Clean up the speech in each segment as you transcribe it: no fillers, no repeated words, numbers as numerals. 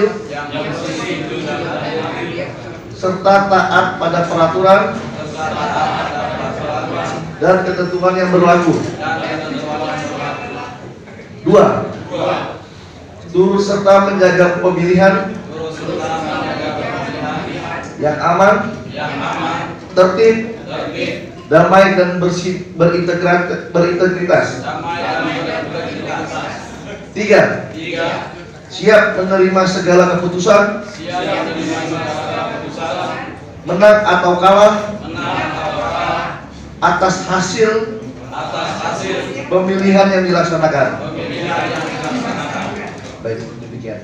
adil serta taat pada peraturan dan ketentuan yang berlaku. 2. Turut serta menjaga pemilihan yang aman, tertib, damai dan berintegritas. 3. Siap menerima segala keputusan, menang atau kalah atas hasil pemilihan yang dilaksanakan. Baik, demikian.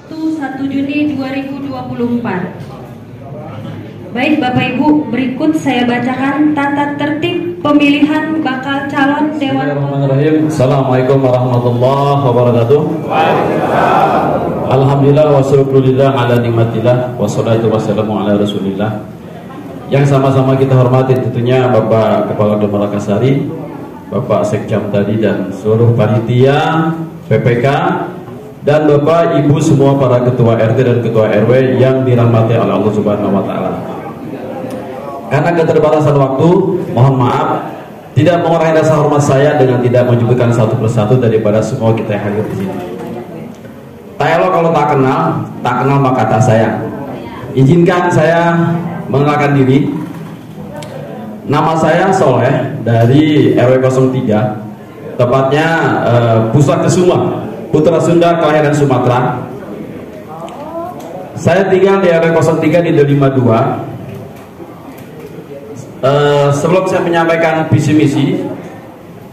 1 Juni 2024. Baik Bapak Ibu, berikut saya bacakan tata tertib pemilihan bakal calon Dewan. Bismillahirrahmanirrahim. Assalamualaikum warahmatullahi wabarakatuh. Alhamdulillah wa syukurillah ala nikmatillah wassalatu wassalamu ala rasulillah. Yang sama-sama kita hormati tentunya Bapak Kepala Desa Lakasari, Bapak Sekjam tadi dan seluruh panitia PPK dan Bapak Ibu semua para ketua RT dan ketua RW yang dirahmati oleh Allah Subhanahu wa taala. Karena keterbatasan waktu, mohon maaf tidak mengurangi rasa hormat saya dengan tidak menyebutkan satu persatu daripada semua kita yang hadir di sini. Tak elok kalau tak kenal maka tak sayang. Izinkan saya mengenalkan diri. Nama saya Soleh dari RW 03, tepatnya Pusat Kesuma, Putra Sunda, kelahiran Sumatera. Saya tinggal di RW 03 di Delima 2. Sebelum saya menyampaikan visi misi,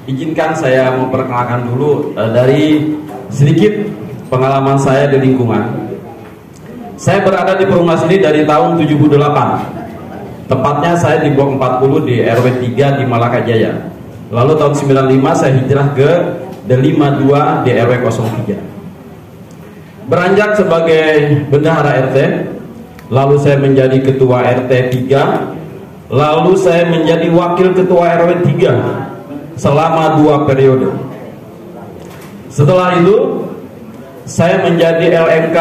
izinkan saya memperkenalkan dulu dari sedikit pengalaman saya di lingkungan. Saya berada di perumahan ini dari tahun 78. Tepatnya saya di blok 40 di RW 3 di Malaka Jaya. Lalu tahun 95 saya hijrah ke Delima 2 di RW 03. Beranjak sebagai bendahara RT, lalu saya menjadi ketua RT 3. Lalu saya menjadi wakil ketua RW 3 selama 2 periode. Setelah itu saya menjadi LMK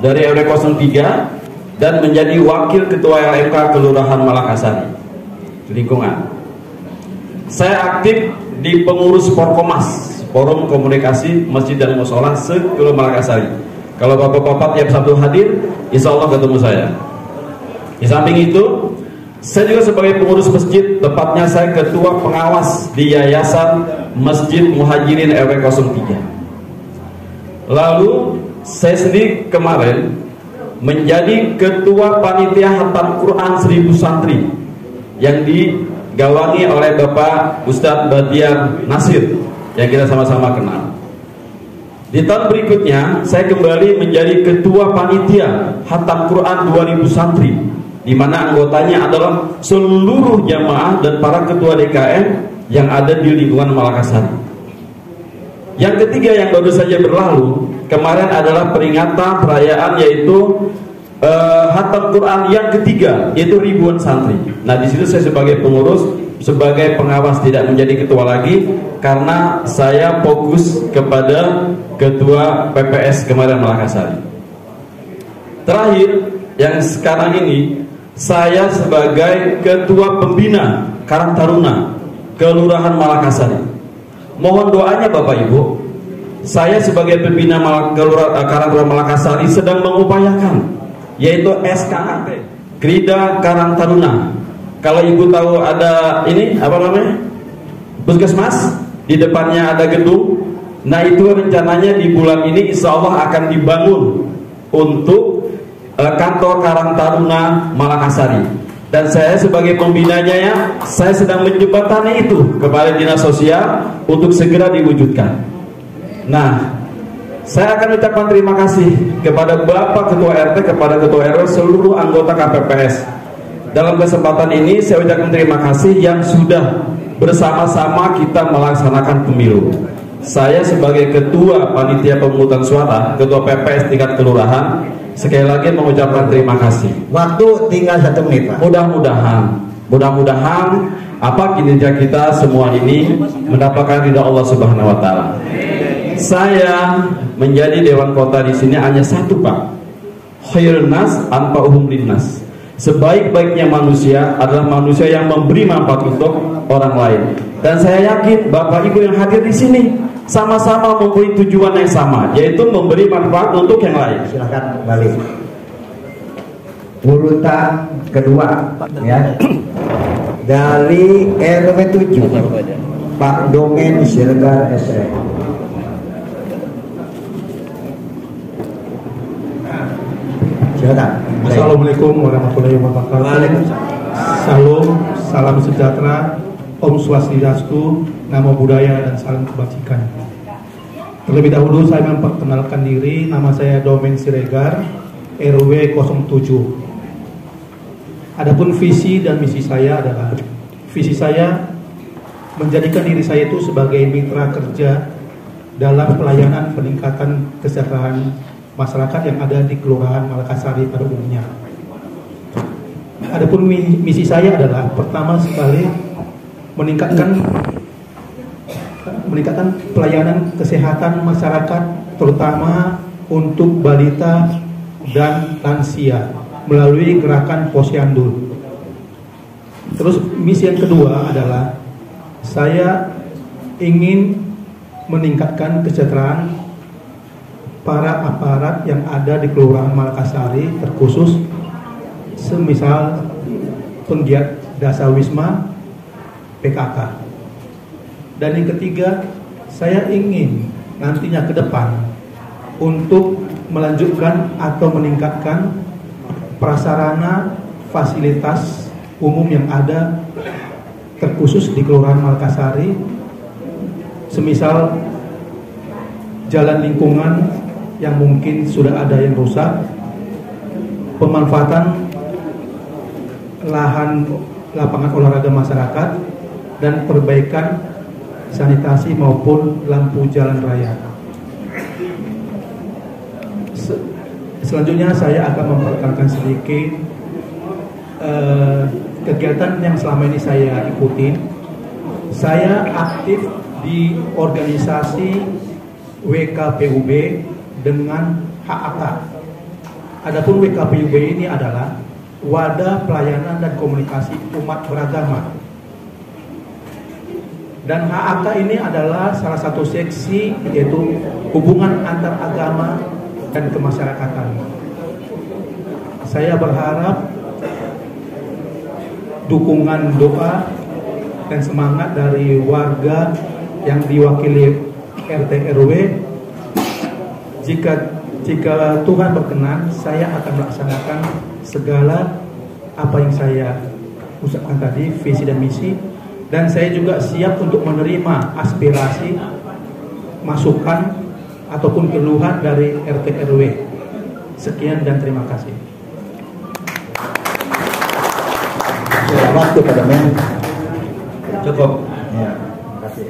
dari RW 03 dan menjadi wakil ketua LMK Kelurahan Malakasari lingkungan. Saya aktif di pengurus Porkomas, Forum Komunikasi Masjid dan Mushola se-Kelurahan Malakasari. Kalau bapak-bapak tiap Sabtu hadir, insya Allah ketemu saya. Di samping itu, saya juga sebagai pengurus masjid, tepatnya saya ketua pengawas di Yayasan Masjid Muhajirin RW 03. Lalu saya sendiri kemarin menjadi ketua panitia hatam Quran 1000 santri yang digawangi oleh Bapak Ustadz Badiar Nasir yang kita sama-sama kenal. Di tahun berikutnya saya kembali menjadi ketua panitia hatam Quran 2000 santri, di mana anggotanya adalah seluruh jamaah dan para ketua DKM yang ada di lingkungan Malakasari. Yang ketiga yang baru saja berlalu kemarin adalah peringatan perayaan yaitu hatam Quran yang ketiga, yaitu ribuan santri. Nah, di situ saya sebagai pengurus, sebagai pengawas, tidak menjadi ketua lagi karena saya fokus kepada ketua PPS kemarin Malakasari. Terakhir yang sekarang ini, saya sebagai ketua pembina Karang Taruna Kelurahan Malakasari. Mohon doanya Bapak Ibu. Saya sebagai pembina Karang Taruna Malakasari sedang mengupayakan yaitu SKAT, Krida Karang Taruna. Kalau Ibu tahu ada ini apa namanya? Puskesmas, di depannya ada gedung. Nah, itu rencananya di bulan ini insya Allah akan dibangun untuk kantor Karang Taruna Malakasari, dan saya sebagai pembinanya ya, saya sedang menjembatani itu kepada dinas sosial untuk segera diwujudkan. Nah, saya akan ucapkan terima kasih kepada Bapak Ketua RT, kepada Ketua RW, seluruh anggota KPPS. Dalam kesempatan ini saya ucapkan terima kasih yang sudah bersama-sama kita melaksanakan pemilu. Saya sebagai Ketua Panitia Pemungutan Suara, Ketua PPS tingkat kelurahan, sekali lagi mengucapkan terima kasih. Waktu tinggal 1 menit, Pak. Mudah-mudahan apa kinerja kita semua ini mendapatkan ridha Allah Subhanahu wa taala. Saya menjadi dewan kota di sini hanya satu, Pak. khairun nas anfa'uhum linnas. Sebaik-baiknya manusia adalah manusia yang memberi manfaat untuk orang lain. Dan saya yakin Bapak Ibu yang hadir di sini sama-sama mempunyai tujuan yang sama, yaitu memberi manfaat untuk yang lain. Silakan balik. Urutan kedua ya. Dari RW 7 Pak Domen Siregar SE. Silakan. Assalamualaikum warahmatullahi wabarakatuh. Salam sejahtera, Om Swastiastu, Namo Buddhaya, dan salam kebajikan. Terlebih dahulu saya memperkenalkan diri, nama saya Domen Siregar, RW 07. Adapun visi dan misi saya adalah, visi saya menjadikan diri saya itu sebagai mitra kerja dalam pelayanan peningkatan kesejahteraan masyarakat yang ada di Kelurahan Malakasari pada umumnya. Adapun misi saya adalah pertama sekali meningkatkan pelayanan kesehatan masyarakat, terutama untuk balita dan lansia melalui gerakan Posyandu. Terus misi yang kedua adalah saya ingin meningkatkan kesejahteraan para aparat yang ada di Kelurahan Malakasari, terkhusus semisal penggiat Dasawisma PKK. Dan yang ketiga, saya ingin nantinya ke depan untuk melanjutkan atau meningkatkan prasarana fasilitas umum yang ada terkhusus di Kelurahan Malakasari, semisal jalan lingkungan yang mungkin sudah ada yang rusak, pemanfaatan lahan lapangan olahraga masyarakat, dan perbaikan sanitasi maupun lampu jalan raya. Selanjutnya saya akan memperkenalkan sedikit kegiatan yang selama ini saya ikuti. Saya aktif di organisasi WKPUB dengan HAK. Adapun WKPUB ini adalah Wadah Pelayanan dan Komunikasi Umat Beragama. Dan HAK ini adalah salah satu seksi, yaitu hubungan antar agama dan kemasyarakatan. Saya berharap dukungan doa dan semangat dari warga yang diwakili RT RW. Jika Tuhan berkenan, saya akan melaksanakan segala apa yang saya ucapkan tadi, visi dan misi. Dan saya juga siap untuk menerima aspirasi, masukan ataupun keluhan dari RT RW. Sekian dan terima kasih. Waktu Pak Domen. Cukup. Ya, terima kasih.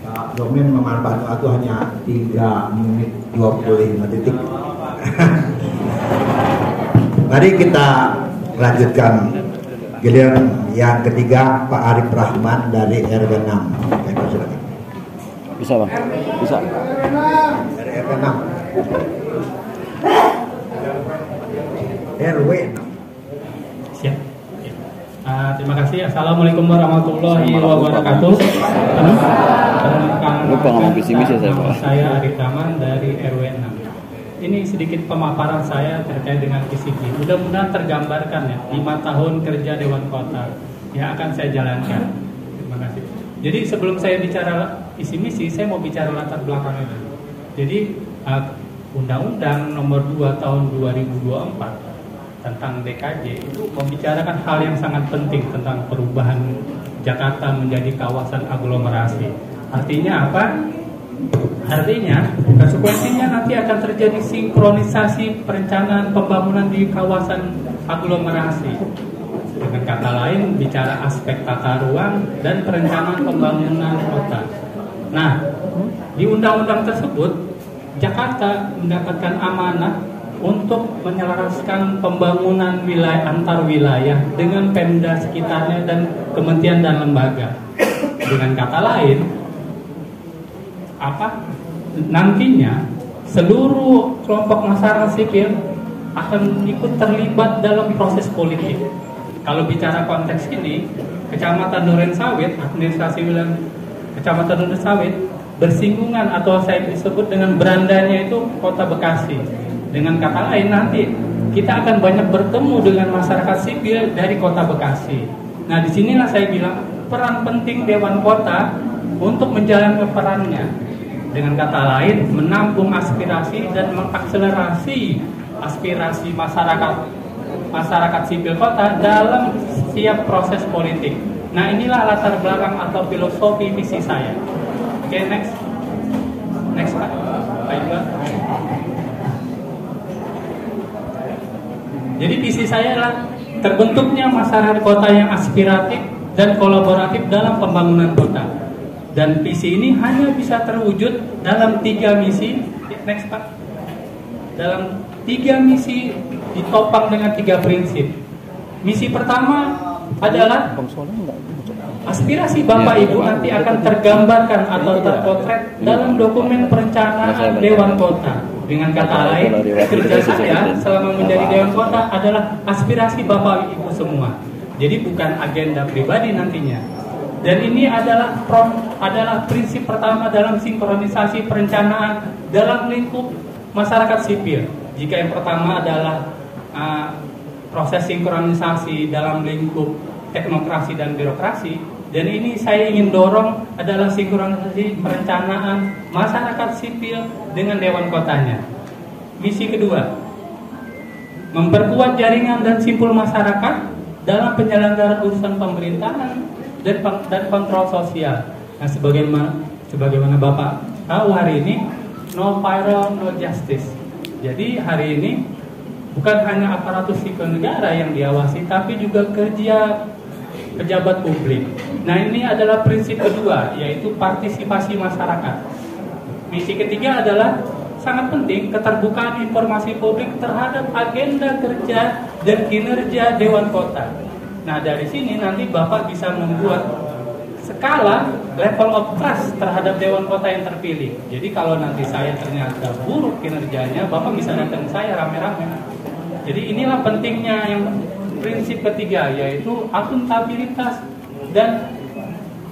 Pak Domen memanfaatkan waktu hanya 3 menit 25 detik. Mari kita lanjutkan giliran yang ketiga, Pak Arif Rahman dari RW 6. Silakan. Bisa Bang? Bisa. Dari RW 6. RW 6. Siap. Terima kasih. Assalamualaikum warahmatullahi wabarakatuh. Lupa ngomong visi misi saya, Pak. Saya Arif Rahman dari RW 6. Ini sedikit pemaparan saya terkait dengan visi. Mudah-mudahan tergambarkan ya 5 tahun kerja Dewan Kota yang akan saya jalankan. Terima kasih. Jadi sebelum saya bicara visi misi, saya mau bicara latar belakang itu. Jadi Undang-Undang Nomor 2 Tahun 2024 tentang DKJ itu membicarakan hal yang sangat penting tentang perubahan Jakarta menjadi kawasan aglomerasi. Artinya apa? Artinya konsekuensinya nanti akan terjadi sinkronisasi perencanaan pembangunan di kawasan aglomerasi. Dengan kata lain, bicara aspek tata ruang dan perencanaan pembangunan kota. Nah, di undang-undang tersebut Jakarta mendapatkan amanah untuk menyelaraskan pembangunan wilayah antar wilayah dengan Pemda sekitarnya dan kementerian dan lembaga. Dengan kata lain, nantinya seluruh kelompok masyarakat sipil akan ikut terlibat dalam proses politik. Kalau bicara konteks ini, Kecamatan Durensawit, administrasi wilayah Kecamatan Durensawit bersinggungan atau saya disebut dengan berandanya itu Kota Bekasi. Dengan kata lain, nanti kita akan banyak bertemu dengan masyarakat sipil dari Kota Bekasi. Nah, disinilah saya bilang peran penting Dewan Kota untuk menjalankan perannya. Dengan kata lain, menampung aspirasi dan mengakselerasi aspirasi masyarakat sipil kota dalam setiap proses politik. Nah, inilah latar belakang atau filosofi misi saya. Oke, next Pak. Baiklah. Jadi visi saya adalah terbentuknya masyarakat kota yang aspiratif dan kolaboratif dalam pembangunan kota. Dan visi ini hanya bisa terwujud dalam 3 misi. Next Pak. Dalam 3 misi ditopang dengan 3 prinsip. Misi pertama adalah aspirasi Bapak Ibu nanti akan tergambarkan atau terpotret dalam dokumen perencanaan Dewan Kota. Dengan kata lain, kerja saya selama menjadi Dewan Kota adalah aspirasi Bapak Ibu semua. Jadi bukan agenda pribadi nantinya. Dan ini adalah prinsip pertama dalam sinkronisasi perencanaan dalam lingkup masyarakat sipil. Jika yang pertama adalah proses sinkronisasi dalam lingkup teknokrasi dan birokrasi, dan ini saya ingin dorong adalah sinkronisasi perencanaan masyarakat sipil dengan Dewan Kotanya. Misi kedua, memperkuat jaringan dan simpul masyarakat dalam penyelenggaraan urusan pemerintahan dan kontrol sosial. Nah, sebagaimana Bapak tahu hari ini, no payroll, no justice. Jadi hari ini bukan hanya aparatur sipil negara yang diawasi, tapi juga kerja pejabat publik. Nah, ini adalah prinsip kedua, yaitu partisipasi masyarakat. Misi ketiga adalah sangat penting keterbukaan informasi publik terhadap agenda kerja dan kinerja Dewan Kota. Nah, dari sini nanti Bapak bisa membuat skala level of trust terhadap Dewan Kota yang terpilih. Jadi kalau nanti saya ternyata buruk kinerjanya, Bapak bisa datang ke saya rame-rame. Jadi inilah pentingnya yang prinsip ketiga, yaitu akuntabilitas dan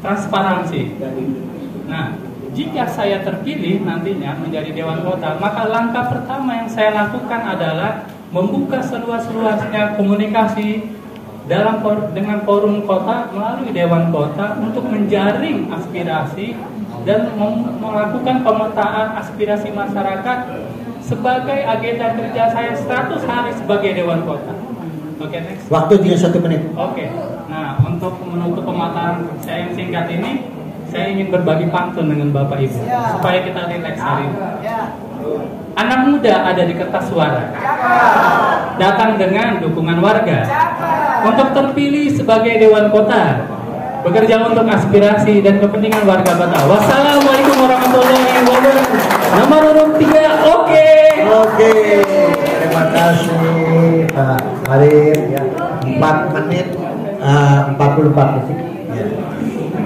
transparansi. Nah, jika saya terpilih nantinya menjadi Dewan Kota, maka langkah pertama yang saya lakukan adalah membuka seluas-luasnya komunikasi dengan forum kota melalui Dewan Kota untuk menjaring aspirasi dan melakukan pemetaan aspirasi masyarakat sebagai agenda kerja saya 100 hari sebagai Dewan Kota. Oke, next. Waktu dia 1 menit. Oke. Nah, untuk menutup pemaparan saya yang singkat ini, saya ingin berbagi pantun dengan Bapak Ibu supaya kita rileks hari ini. Anak muda ada di kertas suara, datang dengan dukungan warga untuk terpilih sebagai Dewan Kota, bekerja untuk aspirasi dan kepentingan warga Bata. Wassalamualaikum warahmatullahi wabarakatuh. Nomor urut 3, oke. Terima kasih Pak Arif ya. 4 menit 44 detik. Ya.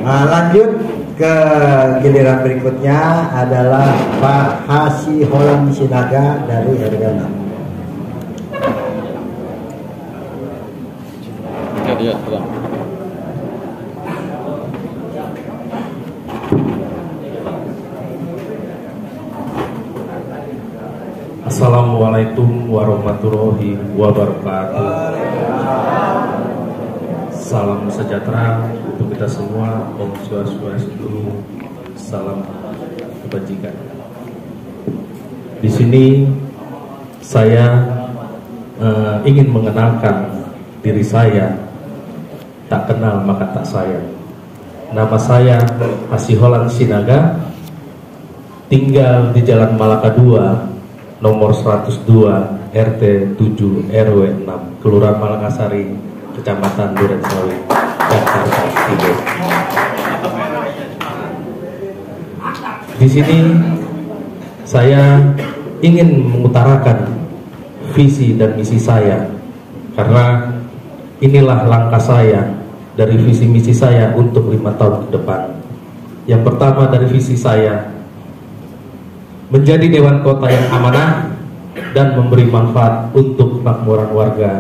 Lanjut ke giliran berikutnya adalah Pak Hasi Holan Sinaga dari RW 6. Ya, pulang. Assalamualaikum warahmatullahi wabarakatuh. Salam sejahtera untuk kita semua. Om Swastiastu. Salam kebajikan. Di sini saya ingin mengenalkan diri saya. Tak kenal maka tak sayang. Nama saya Hasiholan Sinaga, tinggal di Jalan Malaka 2, nomor 102, RT 7, RW 6, Kelurahan Malakasari, Kecamatan Durensawit, Jakarta Timur. Di sini saya ingin mengutarakan visi dan misi saya, karena inilah langkah saya dari visi misi saya untuk 5 tahun ke depan. Yang pertama dari visi saya, menjadi Dewan Kota yang amanah, dan memberi manfaat untuk kemakmuran warga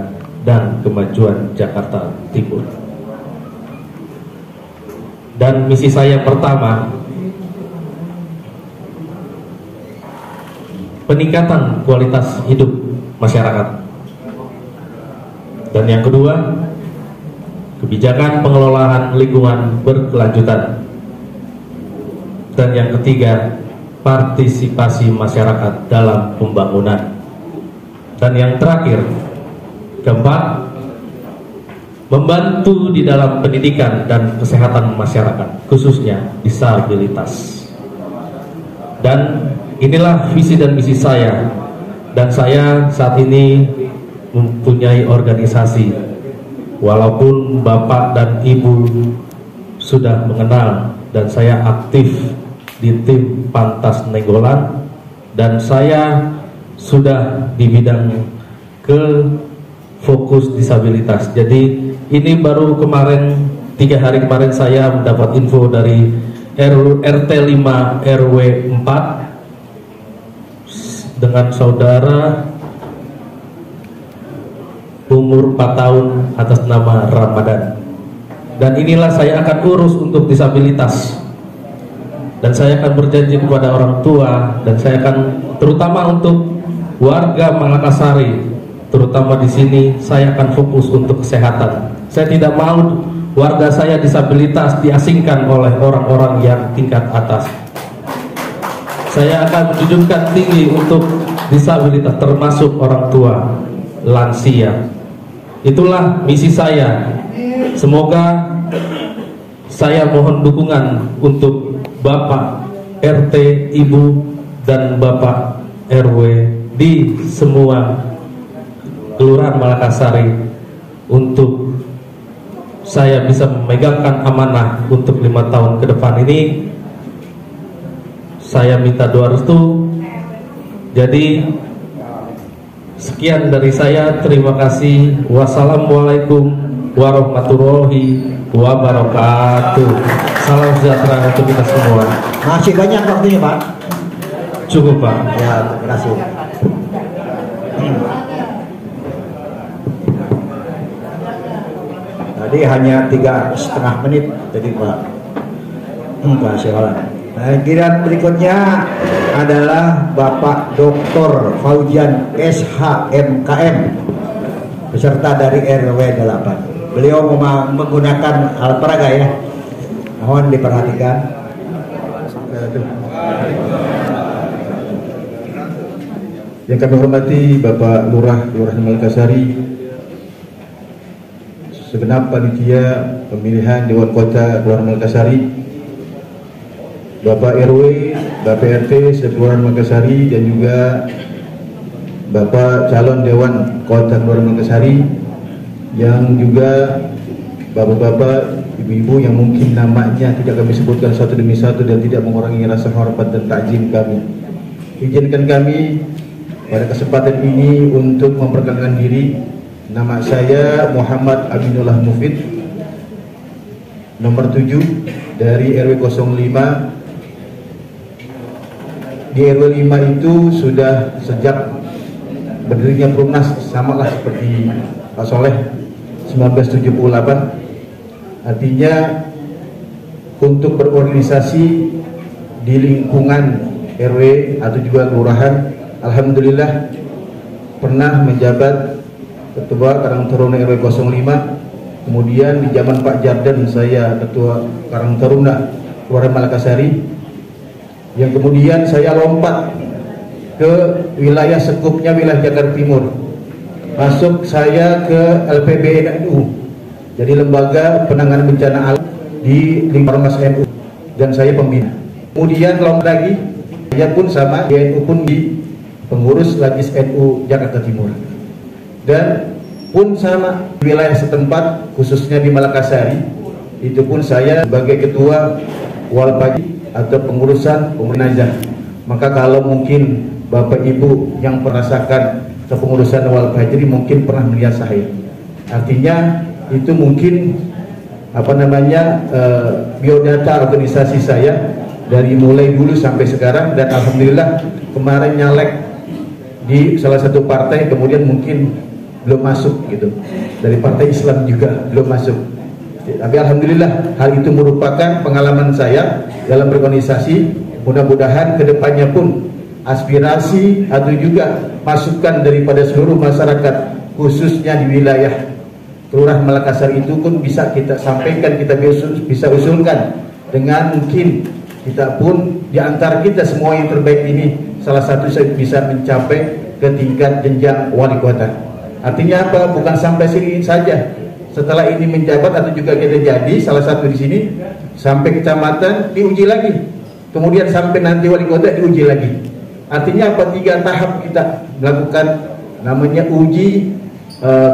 dan kemajuan Jakarta Timur. Dan misi saya pertama, peningkatan kualitas hidup masyarakat. Dan yang kedua, kebijakan pengelolaan lingkungan berkelanjutan. Dan yang ketiga, partisipasi masyarakat dalam pembangunan. Dan yang terakhir, keempat, membantu di dalam pendidikan dan kesehatan masyarakat, khususnya disabilitas. Dan inilah visi dan misi saya. Dan saya saat ini mempunyai organisasi. Walaupun Bapak dan Ibu sudah mengenal, dan saya aktif di tim Pantas Nenggolan, dan saya sudah di bidang fokus disabilitas. Jadi ini baru kemarin, 3 hari kemarin saya mendapat info dari RT 5 RW 4 dengan saudara umur 4 tahun atas nama Ramadan. Dan inilah saya akan urus untuk disabilitas. Dan saya akan berjanji kepada orang tua, dan saya akan terutama untuk warga Malakasari, terutama di sini saya akan fokus untuk kesehatan. Saya tidak mau warga saya disabilitas diasingkan oleh orang-orang yang tingkat atas. Saya akan menjunjungkan tinggi untuk disabilitas, termasuk orang tua, lansia. Itulah misi saya. Semoga saya mohon dukungan untuk Bapak RT, Ibu, dan Bapak RW di semua Kelurahan Malakasari untuk saya bisa memegangkan amanah untuk 5 tahun ke depan ini. Saya minta doa restu. Jadi sekian dari saya, terima kasih. Wassalamualaikum warahmatullahi wabarakatuh. Salam sejahtera untuk kita semua. Masih banyak waktunya, Pak? Cukup, Pak. Ya, terima kasih. Tadi hanya 3,5 menit tadi, Pak. Kasih Allah. Nah, giliran berikutnya adalah Bapak Dr. Fauzian SHMKM, peserta dari RW 8. Beliau menggunakan alat peraga ya. Mohon diperhatikan. Yang kami hormati Bapak Lurah Kelurahan Malakasari, segenap panitia pemilihan Dewan Kota Kelurahan Malakasari, Bapak RW, Bapak RT Kelurahan Malakasari, dan juga Bapak calon Dewan Kota Kelurahan Malakasari, yang juga bapak-bapak, ibu-ibu yang mungkin namanya tidak kami sebutkan satu demi satu dan tidak mengurangi rasa hormat dan takzim kami. Izinkan kami pada kesempatan ini untuk memperkenalkan diri. Nama saya Muhammad Aminullah Mufid, nomor 7 dari RW 05. Di RW 5 itu sudah sejak berdirinya Perumnas, samalah seperti Pak Soleh, 1978. Artinya untuk berorganisasi di lingkungan RW atau juga kelurahan, alhamdulillah pernah menjabat ketua Karang Taruna RW 05. Kemudian di zaman Pak Jardan saya ketua Karang Taruna Kelurahan Malakasari, yang kemudian saya lompat ke wilayah sekupnya wilayah Jakarta Timur. Masuk saya ke LPBNU, jadi lembaga penanganan bencana alam di lingkungan Ormas NU, dan saya pembina. Kemudian lompat lagi, saya pun sama di NU pun di pengurus Lagis NU Jakarta Timur, dan pun sama di wilayah setempat khususnya di Malakasari, itu pun saya sebagai ketua Walpagi atau pengurusan pemerintah. Maka kalau mungkin Bapak Ibu yang merasakan kepengurusan Wal Fajri mungkin pernah melihat saya. Artinya itu mungkin biodata organisasi saya dari mulai dulu sampai sekarang, dan alhamdulillah kemarin nyalek di salah satu partai, kemudian mungkin belum masuk gitu. Dari partai Islam juga belum masuk. Tapi alhamdulillah hal itu merupakan pengalaman saya dalam berorganisasi. Mudah-mudahan kedepannya pun aspirasi atau juga masukan daripada seluruh masyarakat, khususnya di wilayah Kelurahan Makassar itu pun bisa kita sampaikan, kita bisa usulkan dengan mungkin kita pun di antara kita semua yang terbaik ini salah satu bisa mencapai ke tingkat jenjang wali kota. Artinya apa? Bukan sampai sini saja. Setelah ini menjabat atau juga kita jadi salah satu di sini sampai kecamatan diuji lagi. Kemudian sampai nanti wali kota diuji lagi. Artinya apa? 3 tahap kita melakukan namanya uji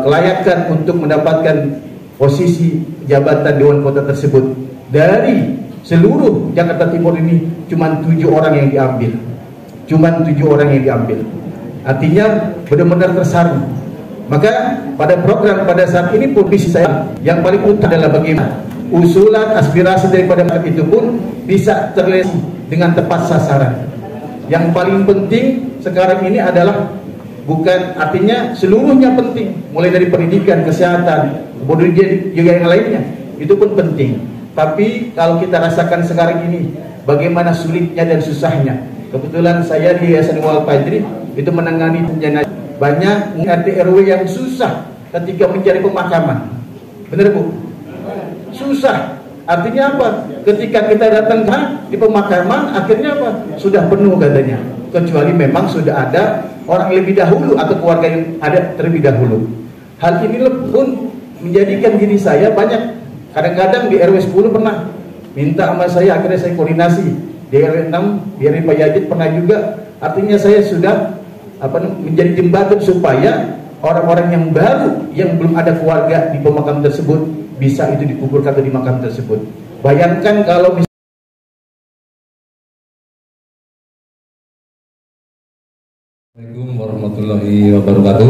kelayakan untuk mendapatkan posisi jabatan Dewan Kota tersebut. Dari seluruh Jakarta Timur ini cuma 7 orang yang diambil. Cuma 7 orang yang diambil. Artinya benar-benar tersaring. Maka pada program pada saat ini pun visi saya yang paling utama adalah bagaimana usulan aspirasi daripada itu pun bisa terlesi dengan tepat sasaran. Yang paling penting sekarang ini adalah bukan, artinya seluruhnya penting, mulai dari pendidikan, kesehatan, kemudian juga yang lainnya, itu pun penting. Tapi kalau kita rasakan sekarang ini bagaimana sulitnya dan susahnya. Kebetulan saya di Yayasan Wal Fajri itu menangani jenazah banyak RT RW yang susah ketika mencari pemakaman. Benar Bu? Susah. Artinya apa? Ketika kita datang di pemakaman, akhirnya apa? Sudah penuh katanya. Kecuali memang sudah ada orang lebih dahulu atau keluarga yang ada terlebih dahulu. Hal ini pun menjadikan diri saya banyak. Kadang-kadang di RW 10 pernah minta sama saya, akhirnya saya koordinasi. Di RW 6, di RW Pak Yazid pernah juga. Artinya saya sudah menjadi jembatan supaya orang-orang yang baru yang belum ada keluarga di pemakam tersebut bisa itu dikuburkan di makam tersebut. Bayangkan kalau Assalamualaikum warahmatullahi wabarakatuh.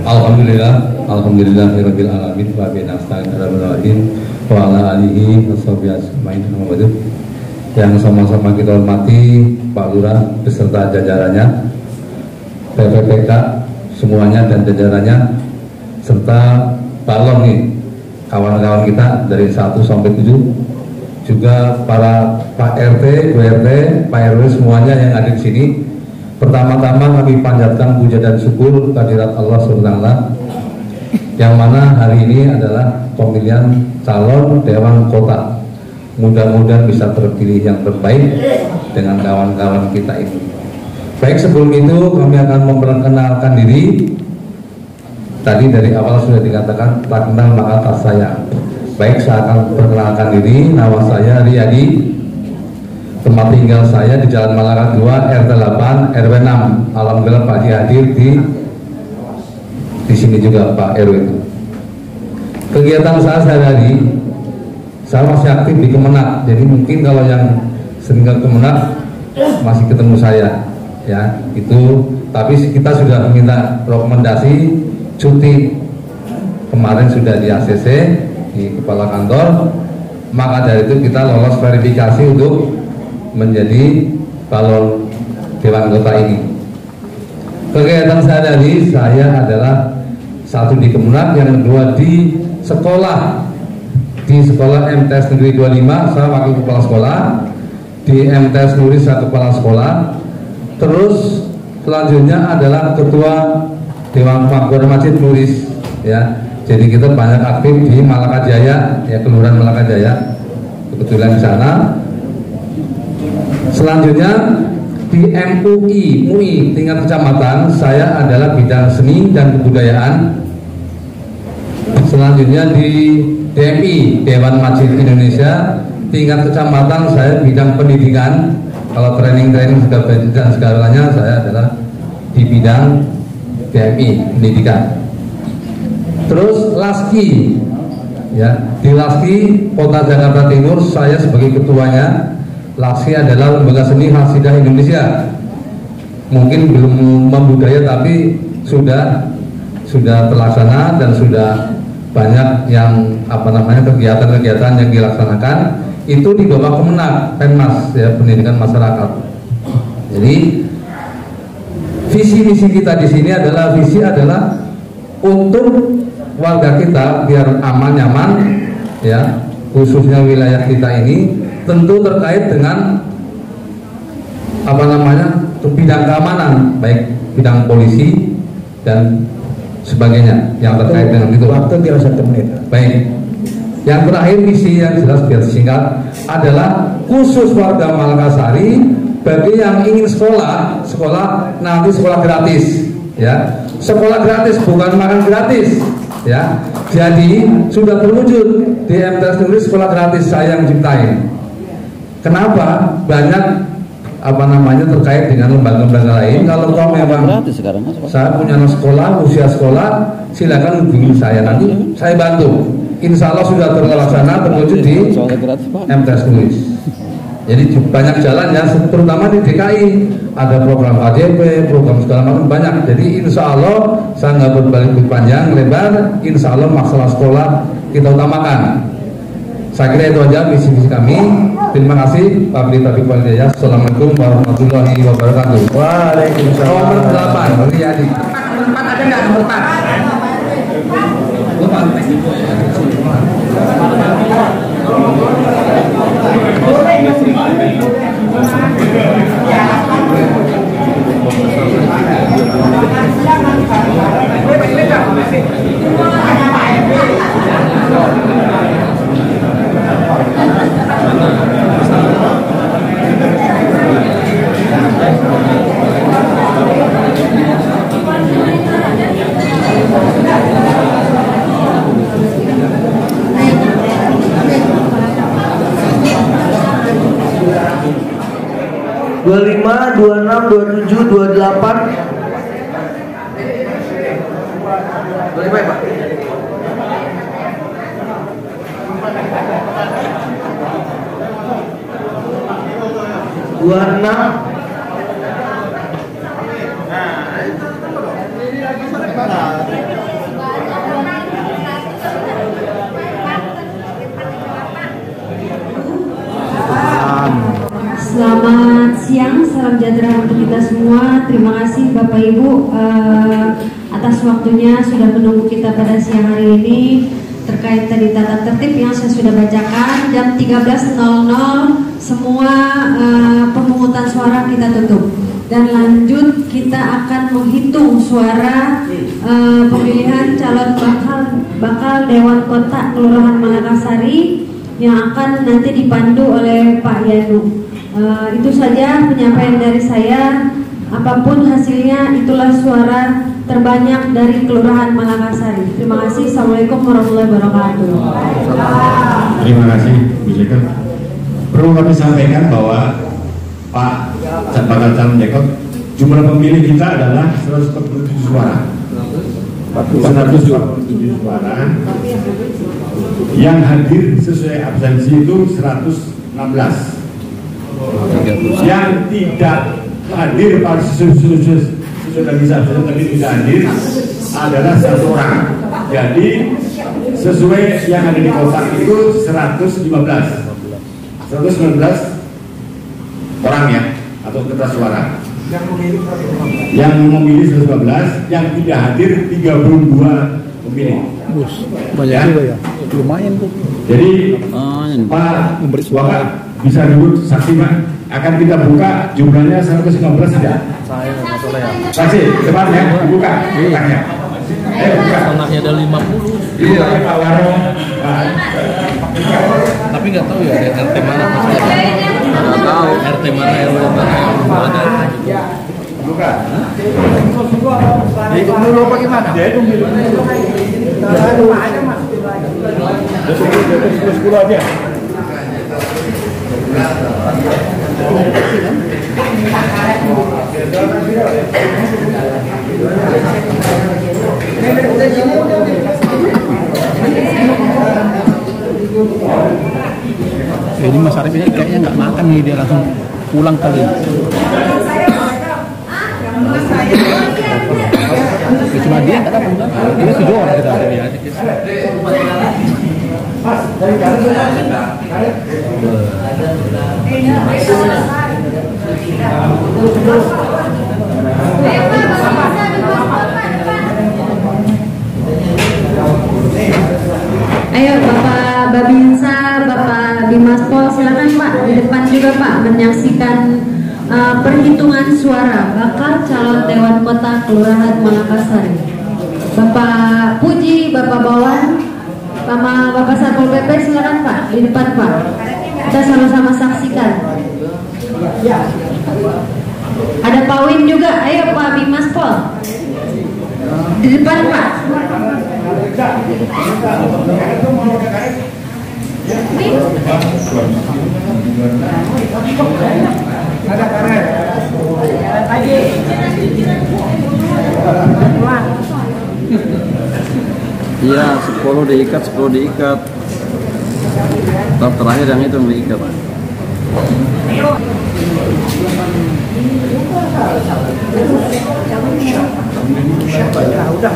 Alhamdulillah, alhamdulillahirabbil alamin wa bihi nasta'in wa ala alihi washabihi ajmain. Yang sama-sama kita hormati Pak Lurah beserta jajarannya, PPPK semuanya dan jajarannya, serta balon nih kawan-kawan kita dari 1 sampai 7, juga para Pak RT, Bu RT, Pak RW semuanya yang ada di sini. Pertama-tama kami panjatkan puja dan syukur kehadirat Allah SWT, yang mana hari ini adalah pemilihan calon Dewan Kota. Mudah-mudahan bisa terpilih yang terbaik dengan kawan-kawan kita ini. Baik, sebelum itu kami akan memperkenalkan diri. Tadi dari awal sudah dikatakan tak kenal maka tak sayang. Baik, saya akan perkenalkan diri. Nama saya Riyadi. Tempat tinggal saya di Jalan Malaka 2 RT 8 RW 6. Alhamdulillah Pak Haji hadir di sini juga Pak RW. Kegiatan saya sehari-hari, saya masih aktif di Kemenak. Jadi mungkin kalau yang sering ke Kemenak masih ketemu saya, ya itu. Tapi kita sudah meminta rekomendasi cuti kemarin sudah di ACC, di kepala kantor. Maka dari itu kita lolos verifikasi untuk menjadi balon Dewan Kota ini. Kegiatan sehari-hari saya adalah 1 di Kemenak, yang kedua di sekolah. Di sekolah MTS Negeri 25 saya wakil kepala sekolah, di MTS Nuri saya kepala sekolah. Terus selanjutnya adalah ketua Dewan Makmur Masjid Nuris, ya. Jadi kita banyak aktif di Malaka Jaya, ya, Kelurahan Malaka Jaya. Kebetulan di sana. Selanjutnya di MUI tingkat kecamatan saya adalah bidang seni dan kebudayaan. Selanjutnya di DMI Dewan Masjid Indonesia tingkat kecamatan saya bidang pendidikan. Kalau training dan segalanya saya adalah di bidang DMI pendidikan. Terus LASKI, ya, di LASKI Kota Jakarta Timur saya sebagai ketuanya. LASKI adalah lembaga seni hasidah Indonesia. Mungkin belum membudaya tapi sudah terlaksana dan sudah banyak yang kegiatan-kegiatan yang dilaksanakan itu di bawah Kemenak Penmas, ya, pendidikan masyarakat. Jadi visi misi kita di sini adalah untuk warga kita biar aman nyaman, ya, khususnya wilayah kita ini tentu terkait dengan bidang keamanan, baik bidang polisi dan sebagainya yang terkait dengan itu. Waktu kira 1 menit. Baik. Yang terakhir misi yang jelas biar singkat adalah khusus warga Makassari bagi yang ingin sekolah nanti sekolah gratis, ya. Sekolah gratis bukan makan gratis, ya. Jadi sudah terwujud di MTS Negeri sekolah gratis saya yang ciptain. Kenapa? Banyak terkait dengan lembaga-lembaga lain. Kalau kau memang saya punya sekolah, usia sekolah, silakan hubungi saya, nanti saya bantu. Insya Allah sudah terlaksana, terwujud di MTS Nulis. Jadi banyak jalan ya, terutama di DKI ada program KJP, program segala macam banyak. Jadi insya Allah saya nggak berbalik panjang lebar. Insya Allah masalah sekolah kita utamakan. Saya kira itu aja misi-misi kami. Terima kasih Pak Taufiq Walhidayah. Assalamualaikum warahmatullahi wabarakatuh. Waalaikumsalam. Nomor 8 Riyadi. Tempat ada nggak nomor 4? Dua 26, 27, 28. 25 ya Pak? 26. Selamat siang, salam sejahtera untuk kita semua. Terima kasih Bapak Ibu atas waktunya sudah menunggu kita pada siang hari ini. Terkait tadi tata tertib yang saya sudah bacakan, jam 13.00 semua pemungutan suara kita tutup. Dan lanjut kita akan menghitung suara pemilihan calon bakal Dewan Kota Kelurahan Malakasari yang akan nanti dipandu oleh Pak Yanu. Itu saja penyampaian dari saya. Apapun hasilnya, itulah suara terbanyak dari Kelurahan Malakasari. Terima kasih. Assalamualaikum warahmatullahi wabarakatuh. Terima kasih Bu Jeko. Perlu kami sampaikan bahwa Pak bakal calon Jeko, jumlah pemilih kita adalah 147 suara. 147 suara. Yang hadir sesuai absensi itu 116. Yang tidak hadir pada sudah bisa tapi tidak hadir adalah 1 orang. Jadi sesuai yang ada di kotak itu 119 orang ya, atau kertas suara. Yang memilih 119, yang tidak hadir 32 pemilih. Banyak juga ya, lumayan tuh. Jadi Pak Waka bisa dulu saksi Pak, akan kita buka jumlahnya 119 tidak? Saya nggak salah ya. Saksi, cepat ya, dibuka. Bukanya. Ayo buka. Anaknya ada 50. Iya, Pak Warung. Tapi nggak tahu ya RT mana maksudnya. Nggak tahu RT mana RW mana. Buka. Dihitung dulu apa gimana? Ya itu dulu. Aja mas. 10 aja. Ini Mas Arif ini kayaknya nggak makan nih, dia langsung pulang kali. Cuma dia nggak dapat, ini 7 orang kita ada ya. Ayo Bapak Babinsa, Bapak Bimaspol, silakan Pak di depan juga Pak menyaksikan perhitungan suara bakal calon Dewan Kota Kelurahan Makassar. Bapak Puji, Bapak Bawan, sama Bapak Satpol PP silakan Pak di depan Pak. Kita sama-sama saksikan. Ada Pak Win juga, ayo Pak Bimaspol di depan Pak. Iya, 10 diikat, 10 diikat. Tahap terakhir yang itu yang diikat. Udah